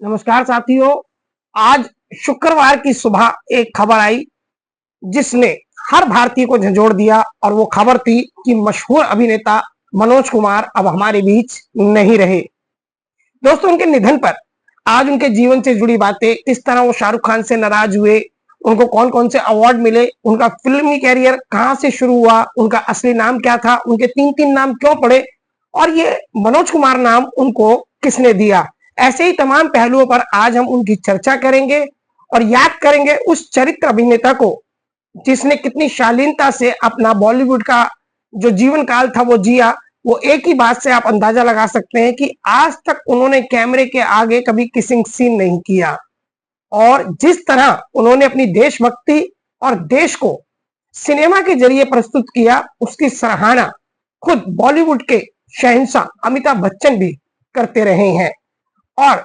नमस्कार साथियों। आज शुक्रवार की सुबह एक खबर आई जिसने हर भारतीय को झंझोड़ दिया और वो खबर थी कि मशहूर अभिनेता मनोज कुमार अब हमारे बीच नहीं रहे। दोस्तों, उनके निधन पर आज उनके जीवन से जुड़ी बातें, किस तरह वो शाहरुख खान से नाराज हुए, उनको कौन कौन से अवार्ड मिले, उनका फिल्मी कैरियर कहां से शुरू हुआ, उनका असली नाम क्या था, उनके तीन तीन नाम क्यों पड़े और ये मनोज कुमार नाम उनको किसने दिया, ऐसे ही तमाम पहलुओं पर आज हम उनकी चर्चा करेंगे और याद करेंगे उस चरित्र अभिनेता को जिसने कितनी शालीनता से अपना बॉलीवुड का जो जीवन काल था वो जिया। वो एक ही बात से आप अंदाजा लगा सकते हैं कि आज तक उन्होंने कैमरे के आगे कभी किसिंग सीन नहीं किया और जिस तरह उन्होंने अपनी देशभक्ति और देश को सिनेमा के जरिए प्रस्तुत किया, उसकी सराहना खुद बॉलीवुड के शहंशाह अमिताभ बच्चन भी करते रहे हैं। और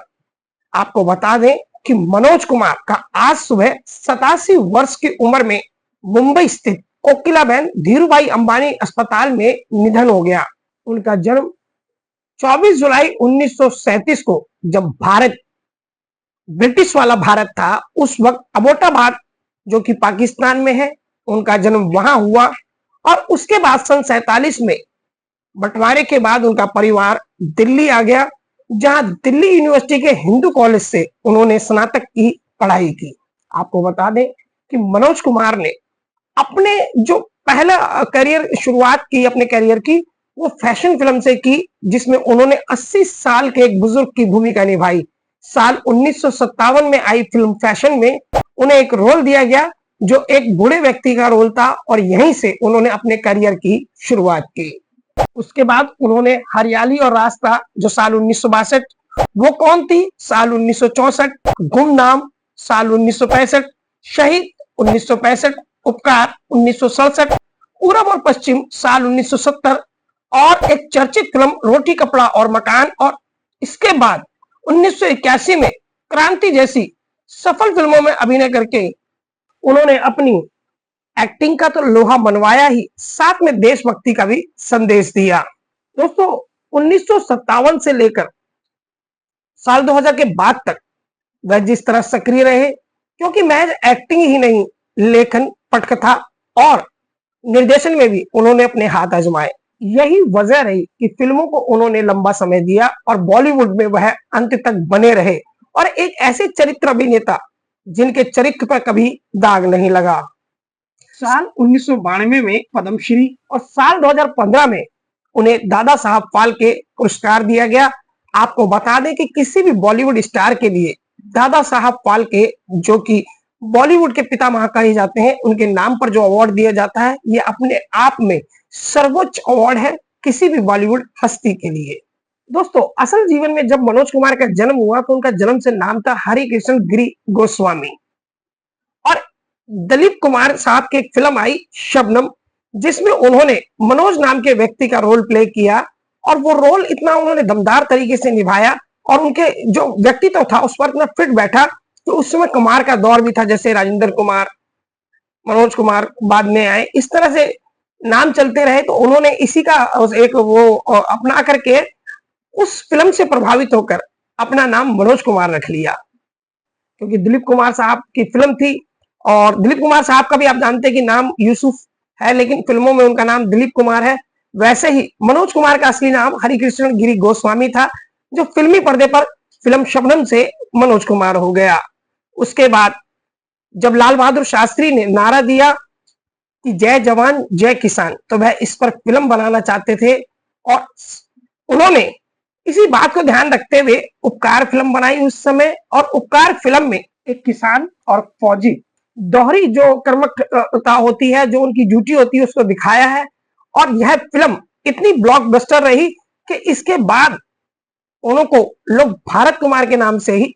आपको बता दें कि मनोज कुमार का आज सुबह 87 वर्ष की उम्र में मुंबई स्थित कोकिलाबेन धीरूभाई अंबानी अस्पताल में निधन हो गया। उनका जन्म 24 जुलाई 1937 को, जब भारत ब्रिटिश वाला भारत था, उस वक्त अबोटाबाद जो कि पाकिस्तान में है, उनका जन्म वहां हुआ और उसके बाद सन 47 में बंटवारे के बाद उनका परिवार दिल्ली आ गया, जहां दिल्ली यूनिवर्सिटी के हिंदू कॉलेज से उन्होंने स्नातक की पढ़ाई की। आपको बता दें कि मनोज कुमार ने अपने जो पहला करियर शुरुआत की अपने करियर की, वो फैशन फिल्म से की, जिसमें उन्होंने 80 साल के एक बुजुर्ग की भूमिका निभाई। साल 1957 में आई फिल्म फैशन में उन्हें एक रोल दिया गया जो एक बूढ़े व्यक्ति का रोल था और यहीं से उन्होंने अपने करियर की शुरुआत की। उसके बाद उन्होंने हरियाली और रास्ता जो साल 1962, वो कौन थी साल 1964, गुमनाम साल 1965, शहीद 1965, उपकार 1967, पूरब और पश्चिम साल 1970 और एक चर्चित फिल्म रोटी कपड़ा और मकान, और इसके बाद 1981 में क्रांति जैसी सफल फिल्मों में अभिनय करके उन्होंने अपनी एक्टिंग का तो लोहा मनवाया ही, साथ में देशभक्ति का भी संदेश दिया। दोस्तों, 1957 से लेकर साल 2000 के बाद तक वह जिस तरह सक्रिय रहे, क्योंकि महज एक्टिंग ही नहीं, लेखन, पटकथा और निर्देशन में भी उन्होंने अपने हाथ आजमाए। यही वजह रही कि फिल्मों को उन्होंने लंबा समय दिया और बॉलीवुड में वह अंत तक बने रहे और एक ऐसे चरित्र अभिनेता जिनके चरित्र पर कभी दाग नहीं लगा। साल 1992 में पद्मश्री और साल 2015 में उन्हें दादा साहब फाल्के पुरस्कार दिया गया। आपको बता दें कि किसी भी बॉलीवुड स्टार के लिए दादा साहब फाल्के, जो कि बॉलीवुड के पितामह कहे जाते हैं, उनके नाम पर जो अवार्ड दिया जाता है, ये अपने आप में सर्वोच्च अवार्ड है किसी भी बॉलीवुड हस्ती के लिए। दोस्तों, असल जीवन में जब मनोज कुमार का जन्म हुआ तो उनका जन्म से नाम था हरिकृष्ण गिरी गोस्वामी और दिलीप कुमार साहब की एक फिल्म आई शबनम, जिसमें उन्होंने मनोज नाम के व्यक्ति का रोल प्ले किया और वो रोल इतना उन्होंने दमदार तरीके से निभाया और उनके जो व्यक्तित्व था उस पर इतना फिट बैठा। तो उस समय कुमार का दौर भी था, जैसे राजेंद्र कुमार, मनोज कुमार बाद में आए, इस तरह से नाम चलते रहे। तो उन्होंने इसी का एक वो अपना करके उस फिल्म से प्रभावित होकर अपना नाम मनोज कुमार रख लिया, क्योंकि दिलीप कुमार साहब की फिल्म थी और दिलीप कुमार साहब का भी आप जानते हैं कि नाम यूसुफ है, लेकिन फिल्मों में उनका नाम दिलीप कुमार है। वैसे ही मनोज कुमार का असली नाम हरिकृष्ण गिरी गोस्वामी था, जो फिल्मी पर्दे पर फिल्म शबनम से मनोज कुमार हो गया। उसके बाद जब लाल बहादुर शास्त्री ने नारा दिया कि जय जवान जय किसान, तो वह इस पर फिल्म बनाना चाहते थे और उन्होंने इसी बात को ध्यान रखते हुए उपकार फिल्म बनाई उस समय। और उपकार फिल्म में एक किसान और फौजी दोहरी जो कर्मठता होती है, जो उनकी ड्यूटी होती है, उसको दिखाया है और यह फिल्म इतनी ब्लॉकबस्टर रही कि इसके बाद उनको लोग भारत कुमार के नाम से ही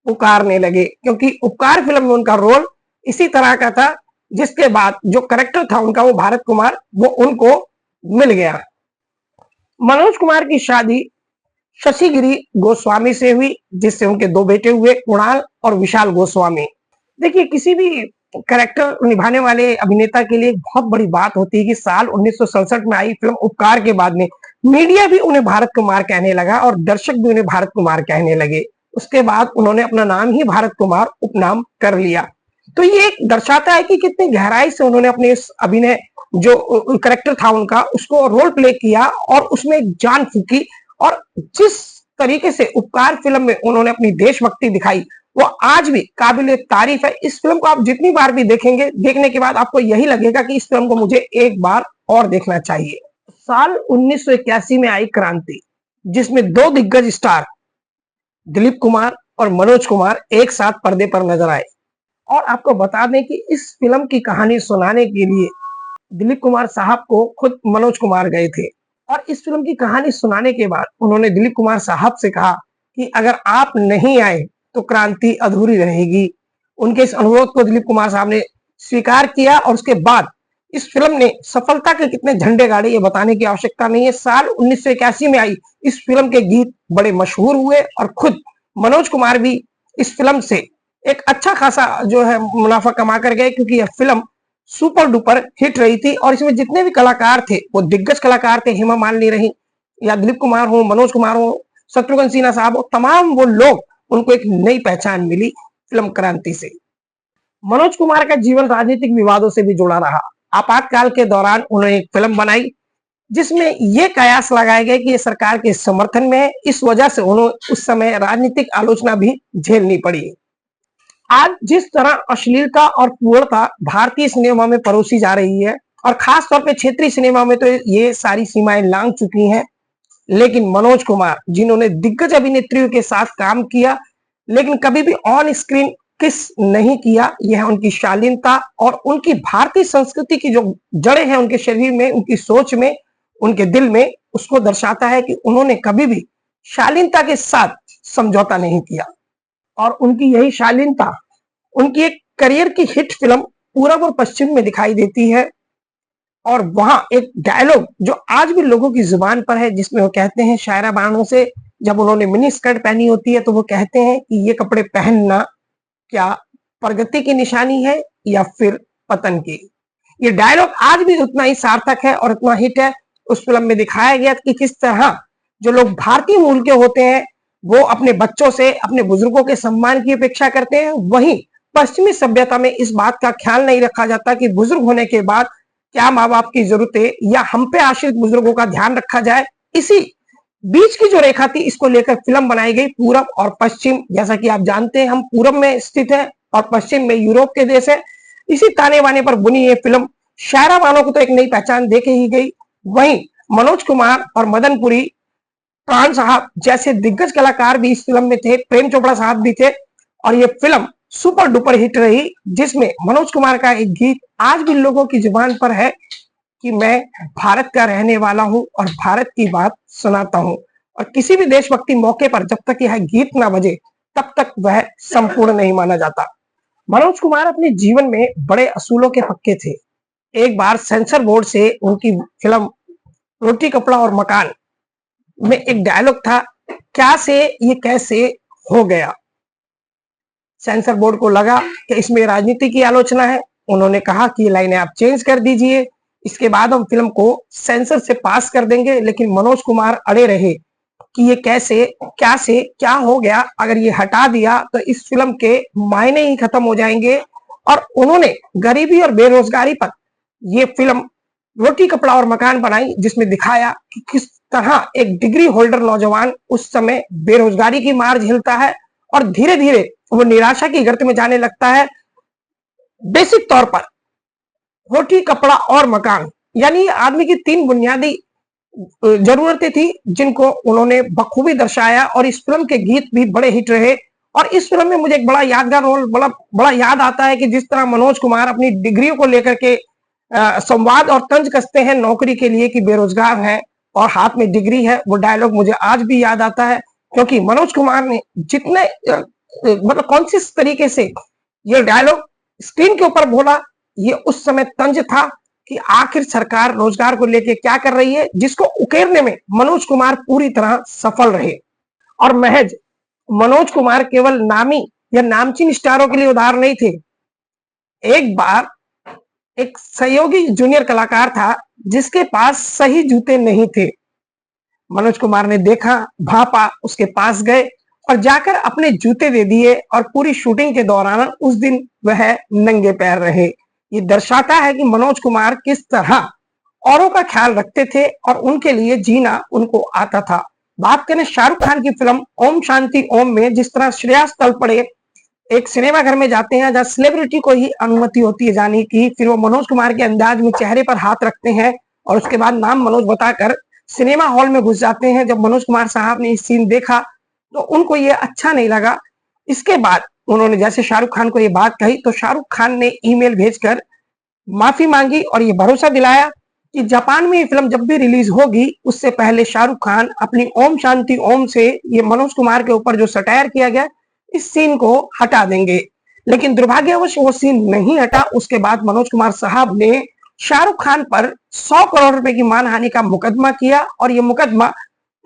पुकारने लगे, क्योंकि उपकार फिल्म में उनका रोल इसी तरह का था, जिसके बाद जो कैरेक्टर था उनका, वो भारत कुमार, वो उनको मिल गया। मनोज कुमार की शादी शशि गिरी गोस्वामी से हुई, जिससे उनके दो बेटे हुए, कुणाल और विशाल गोस्वामी। देखिए, किसी भी कैरेक्टर निभाने वाले अभिनेता के लिए बहुत बड़ी बात होती है कि साल 1967 में आई फिल्म उपकार के बाद में मीडिया भी उन्हें भारत कुमार कहने लगा और दर्शक भी उन्हें भारत कुमार कहने लगे। उसके बाद उन्होंने अपना नाम ही भारत कुमार उपनाम कर लिया। तो ये एक दर्शाता है कि कितनी गहराई से उन्होंने अपने इस अभिनय जो करेक्टर था उनका उसको रोल प्ले किया और उसमें जान फूकी। और जिस तरीके से उपकार फिल्म में उन्होंने अपनी देशभक्ति दिखाई वो आज भी काबिल तारीफ है। इस फिल्म को आप जितनी बार भी देखेंगे, देखने के बाद आपको यही लगेगा कि इस फिल्म को मुझे एक बार और देखना चाहिए। साल 1981 में आई क्रांति, जिसमें दो दिग्गज स्टार दिलीप कुमार और मनोज कुमार एक साथ पर्दे पर नजर आए। और आपको बता दें कि इस फिल्म की कहानी सुनाने के लिए दिलीप कुमार साहब को खुद मनोज कुमार गए थे। और इस फिल्म की कहानी सुनाने के बाद उन्होंने दिलीप कुमार साहब से कहा कि अगर आप नहीं आए तो क्रांति अधूरी रहेगी। उनके इस अनुरोध को दिलीप कुमार साहब ने स्वीकार किया और उसके बाद इस फिल्म ने सफलता के कितने झंडे गाड़े ये बताने की आवश्यकता नहीं है। साल 1981 में आई इस फिल्म के गीत बड़े मशहूर हुए और खुद मनोज कुमार भी इस फिल्म से एक अच्छा खासा जो है मुनाफा कमा कर गए, क्योंकि यह फिल्म सुपर डुपर हिट रही थी। और इसमें जितने भी कलाकार थे वो दिग्गज कलाकार थे, हेमा मालिनी रही या दिलीप कुमार हो, मनोज कुमार हो, शत्रुघ्न सिन्हा साहब हो, तमाम वो लोग, उनको एक नई पहचान मिली फिल्म क्रांति से। मनोज कुमार का जीवन राजनीतिक विवादों से भी जुड़ा रहा। आपातकाल के दौरान उन्होंने एक फिल्म बनाई जिसमें ये कयास लगाए गए कि ये सरकार के समर्थन में है, इस वजह से उन्हें उस समय राजनीतिक आलोचना भी झेलनी पड़ी। आज जिस तरह अश्लीलता और पूर्णता भारतीय सिनेमा में परोसी जा रही है और खास तौर पे क्षेत्रीय सिनेमा में तो ये सारी सीमाएं लांघ चुकी हैं, लेकिन मनोज कुमार जिन्होंने दिग्गज अभिनेत्रियों के साथ काम किया लेकिन कभी भी ऑन स्क्रीन किस नहीं किया, यह उनकी शालीनता और उनकी भारतीय संस्कृति की जो जड़ें हैं उनके शरीर में, उनकी सोच में, उनके दिल में, उसको दर्शाता है कि उन्होंने कभी भी शालीनता के साथ समझौता नहीं किया। और उनकी यही शालीनता उनकी एक करियर की हिट फिल्म पूरब और पश्चिम में दिखाई देती है। और वहां एक डायलॉग जो आज भी लोगों की जुबान पर है, जिसमें वो कहते हैं शायरा बानो से, जब उन्होंने मिनी स्कर्ट पहनी होती है तो वो कहते हैं कि ये कपड़े पहनना क्या प्रगति की निशानी है या फिर पतन की। ये डायलॉग आज भी उतना ही सार्थक है और उतना हिट है। उस फिल्म में दिखाया गया कि किस तरह जो लोग भारतीय मूल के होते हैं वो अपने बच्चों से अपने बुजुर्गों के सम्मान की अपेक्षा करते हैं, वहीं पश्चिमी सभ्यता में इस बात का ख्याल नहीं रखा जाता कि बुजुर्ग होने के बाद क्या माँ बाप की जरूरतें या हम पे आश्रित बुजुर्गों का ध्यान रखा जाए। इसी बीच की जो रेखा थी इसको लेकर फिल्म बनाई गई पूरब और पश्चिम। जैसा कि आप जानते हैं हम पूरब में स्थित है और पश्चिम में यूरोप के देश है। इसी ताने बाने पर बुनी ये फिल्म शायरा बानो को तो एक नई पहचान देके ही गई, वहीं मनोज कुमार और मदनपुरी प्राण साहब जैसे दिग्गज कलाकार भी इस फिल्म में थे, प्रेम चोपड़ा साहब भी थे। और ये फिल्म सुपर डुपर हिट रही, जिसमें मनोज कुमार का एक गीत आज भी लोगों की जुबान पर है कि मैं भारत का रहने वाला हूं और भारत की बात सुनाता हूं। और किसी भी देशभक्ति मौके पर जब तक यह गीत ना बजे तब तक वह संपूर्ण नहीं माना जाता। मनोज कुमार अपने जीवन में बड़े असूलों के पक्के थे। एक बार सेंसर बोर्ड से उनकी फिल्म रोटी कपड़ा और मकान में एक डायलॉग था, क्या से ये कैसे हो गया। सेंसर बोर्ड को लगा कि इसमें राजनीति की आलोचना है, उन्होंने कहा कि ये लाइनें आप चेंज कर दीजिए, इसके बाद हम फिल्म को सेंसर से पास कर देंगे। लेकिन मनोज कुमार अड़े रहे कि ये कैसे क्या से क्या हो गया, अगर ये हटा दिया तो इस फिल्म के मायने ही खत्म हो जाएंगे। और उन्होंने गरीबी और बेरोजगारी पर ये फिल्म रोटी कपड़ा और मकान बनाई, जिसमें दिखाया कि किस तरह एक डिग्री होल्डर नौजवान उस समय बेरोजगारी की मार झेलता है और धीरे धीरे वो निराशा की गर्त में जाने लगता है। बेसिक तौर पर रोटी कपड़ा और मकान यानी आदमी की तीन बुनियादी जरूरतें थी जिनको उन्होंने बखूबी दर्शाया। और इस फिल्म के गीत भी बड़े हिट रहे। और इस फिल्म में मुझे एक बड़ा यादगार रोल बड़ा याद आता है कि जिस तरह मनोज कुमार अपनी डिग्रियों को लेकर के संवाद और तंज कसते हैं नौकरी के लिए कि बेरोजगार है और हाथ में डिग्री है, वो डायलॉग मुझे आज भी याद आता है। क्योंकि मनोज कुमार ने जितने मतलब कॉन्शियस तरीके से ये डायलॉग स्क्रीन के ऊपर बोला, ये उस समय तंज था कि आखिर सरकार रोजगार को लेके क्या कर रही है, जिसको उकेरने में मनोज कुमार पूरी तरह सफल रहे। और महज मनोज कुमार केवल नामी या नामचीन स्टारों के लिए उदाहरण नहीं थे। एक बार एक सहयोगी जूनियर कलाकार था जिसके पास सही जूते नहीं थे। मनोज कुमार ने देखा, भापा, उसके पास गए और जाकर अपने जूते दे दिए और पूरी शूटिंग के दौरान उस दिन वह नंगे पैर रहे। ये दर्शाता है कि मनोज कुमार किस तरह औरों का ख्याल रखते थे और उनके लिए जीना उनको आता था। बात करें शाहरुख खान की फिल्म ओम शांति ओम में जिस तरह श्रेयस तलपड़े एक सिनेमा घर में जाते हैं जहां सेलिब्रिटी को ही अनुमति होती है जाने की, फिर वो मनोज कुमार के अंदाज में चेहरे पर हाथ रखते हैं और उसके बाद नाम मनोज बताकर सिनेमा हॉल में घुस जाते हैं। जब मनोज कुमार साहब ने इस सीन देखा तो उनको ये अच्छा नहीं लगा। इसके बाद उन्होंने जैसे शाहरुख खान को ये बात कही तो शाहरुख खान ने ईमेल भेजकर माफी मांगी और ये भरोसा दिलाया कि जापान में ये फिल्म जब भी रिलीज होगी उससे पहले शाहरुख खान अपनी ओम शांति ओम से ये मनोज कुमार के ऊपर जो सटायर किया गया इस सीन को हटा देंगे। लेकिन दुर्भाग्यवश वो सीन नहीं हटा। उसके बाद मनोज कुमार साहब ने शाहरुख खान पर 100 करोड़ रुपए की मानहानि का मुकदमा किया और ये मुकदमा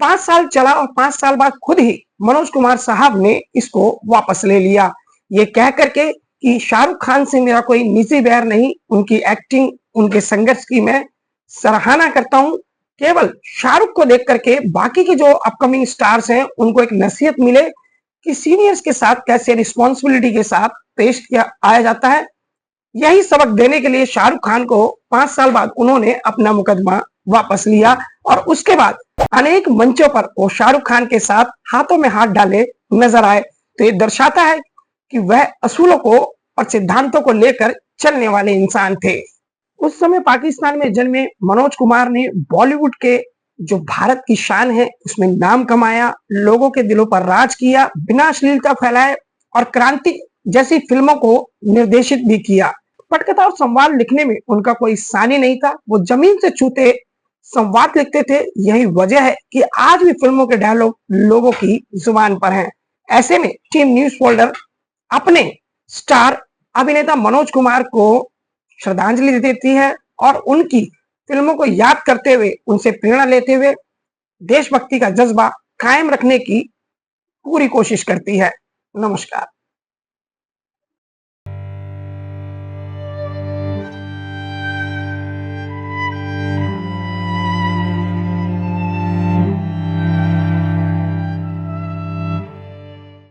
5 साल चला और 5 साल बाद खुद ही मनोज कुमार साहब ने इसको वापस ले लिया, ये कह करके कि शाहरुख खान से मेरा कोई निजी बैर नहीं, उनकी एक्टिंग उनके संघर्ष की मैं सराहना करता हूं। केवल शाहरुख को देख करके बाकी के जो अपकमिंग स्टार्स हैं उनको एक नसीहत मिले कि सीनियर्स के साथ कैसे रिस्पॉन्सिबिलिटी के साथ पेश किया आया जाता है। यही सबक देने के लिए शाहरुख खान को 5 साल बाद उन्होंने अपना मुकदमा वापस लिया और उसके बाद अनेक मंचों पर वो शाहरुख खान के साथ हाथों में हाथ डाले नजर आए। तो ये दर्शाता है कि वह असूलों को और सिद्धांतों को लेकर चलने वाले इंसान थे। उस समय पाकिस्तान में जन्मे मनोज कुमार ने बॉलीवुड के जो भारत की शान है उसमें नाम कमाया, लोगों के दिलों पर राज किया, बिना अश्लीलता फैलाए और क्रांति जैसी फिल्मों को निर्देशित भी किया। पटकथा और संवाद लिखने में उनका कोई सानी नहीं था, वो जमीन से छूते संवाद लिखते थे। यही वजह है कि आज भी फिल्मों के डायलॉग लोगों की जुबान पर हैं। ऐसे में टीम न्यूज फोल्डर अपने स्टार अभिनेता मनोज कुमार को श्रद्धांजलि देती है और उनकी फिल्मों को याद करते हुए उनसे प्रेरणा लेते हुए देशभक्ति का जज्बा कायम रखने की पूरी कोशिश करती है। नमस्कार।